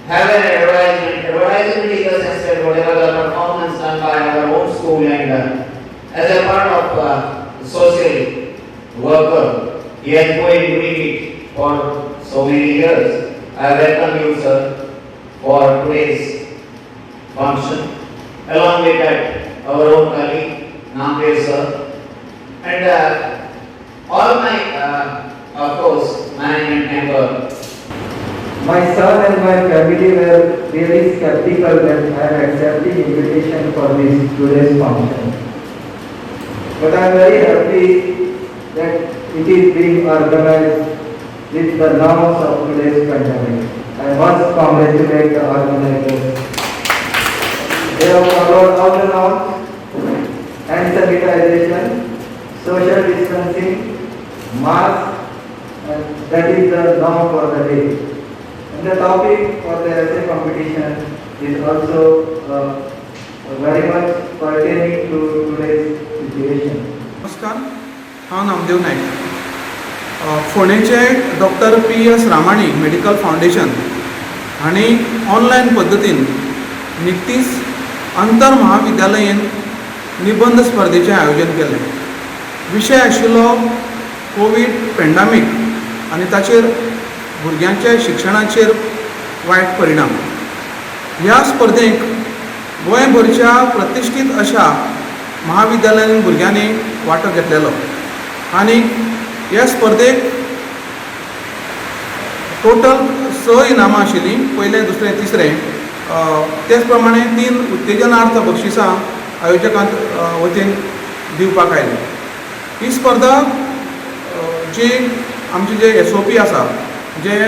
have an advertisement in the sense that whatever the performance done by our own school and as a part of social worker, he has been doing it for so many years. I welcome you, sir, for today's function. Along with that, our own colleague, Namdev sir, and all my, of course, management member. My son and my family were really skeptical when I accepted the invitation for this today's function. But I am very happy that it is being organized with the norms of today's pandemic. I must congratulate the organizers. They have followed all the norms, hand sanitization, social distancing, mask, and that is the norm for the day. And the topic for the essay competition is also very much pertaining to today's situation. नमस्कार, हांव नामदेव नायक. फोंडेचे doctor PS Ramani medical foundation हांणी online पद्दतीन निकतीच अंतर महाविद्यालयीन निबंध स्पर्धेचें आयोजन केलें. विशय आशिल्लो कोविड पेंडेमीक आनी ताचेर भुरग्यांच्या शिक्षणाचेर वायट परिणाम. ह्या स्पर्धेक गोंयभरच्या प्रतिश्ठीत अशा महाविद्यालयीन भुरग्यांनी वांटो घेतलेलो आनी ह्या स्पर्धेक टोटल 6 इनामां आशिल्लीं, पयलें, दुसरें, तिसरें. तेच प्रमाणे 3 उत्तेजनार्थ बक्षिसां आयोजकांत वतीन दिवपाक आयलीं. ही स्पर्धा जी आमचे जे SOP आसा, जे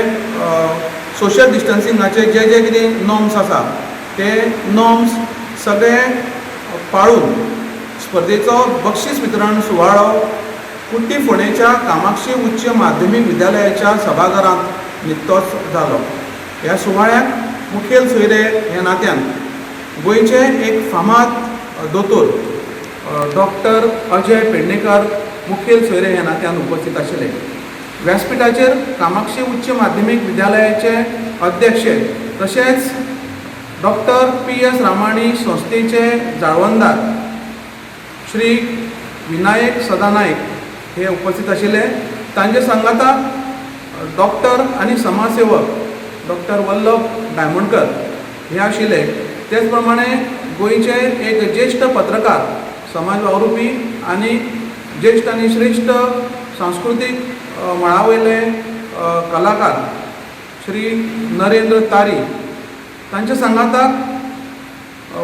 सोशल डिस्टन्सिंगाचे जे कितें नॉर्म्स आसा ते नॉर्म्स सगळे पाळून स्पर्धेचो बक्षीस वितरण सुवाळो कुट्टी फोंडेच्या कामाक्षी उच्च माध्यमीक विद्यालयाच्या सभाघरांत निकतोच जालो. ह्या सुवाळ्याक मुखेल सोयरे ह्या नात्यान गोंयचे एक फामाद दोतोर डॉक्टर अजय पेडणेकर मुखेल सोयरे ह्या नात्यान उपस्थित आशिल्ले. व्यासपीठाचेर कामाक्षी उच्च माध्यमीक विद्यालयाचे अध्यक्ष तशेंच डॉक्टर PS रामाणी संस्थेचे जाळवणदार श्री विनायक सदानायक हे उपस्थित आशिल्ले. तांचे सांगाताक डॉक्टर आनी समाजसेवक डॉक्टर वल्लभ डायमोणकर हे आशिल्ले. तेच प्रमाणे गोंयचे एक ज्येश्ठ पत्रकार, समाज वावुरपी आनी ज्येश्ठ आनी श्रेश्ठ सांस्कृतीक मळावयले कलाकार श्री नरेंद्र तारी. तांच्या सांगाताक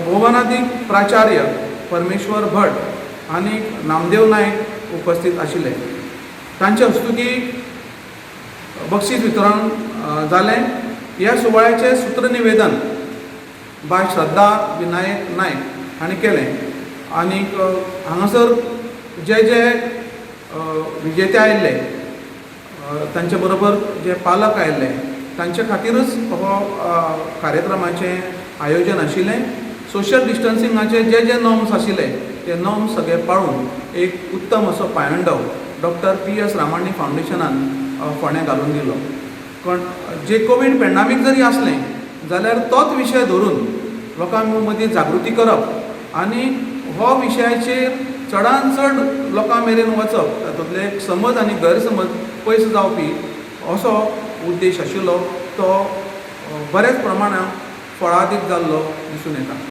भोवनादीक प्राचार्य परमेश्वर भट आनी नामदेव नायक उपस्थित आशिल्ले. तांचे हस्तुकी बक्षीस वितरण जालें. ह्या सुवाळ्याचें सूत्रनिवेदन बाय श्रद्धा विनायक नायक हांणी केलें. आनीक हांगासर जे विजेते आयिल्ले तांचे बरोबर जे पालक आयिल्ले तांचे खातीरच हो कार्यक्रमाचें आयोजन आशिल्लें. सोशल डिस्टन्सिंगाचे जे नॉर्म्स आशिल्ले ते नॉर्म्स सगळे पाळून एक उत्तम असो पायंडव डॉक्टर PS रामाणी फाउंडेशनान फोंड्यां घालून दिलो. पण जे कोविड पेंडेमीक जरी आसलें जाल्यार तोच विशय धरून लोकां मदीं जागृती करप आनी हो विशयाचेर चडांत चड लोकां मेरेन वचप, तातूंतले समज आनी गैरसमज पयस जावपी असो उद्देश आशिल्लो. तो बरेच प्रमाणांत फळादीक जाल्लो दिसून येता.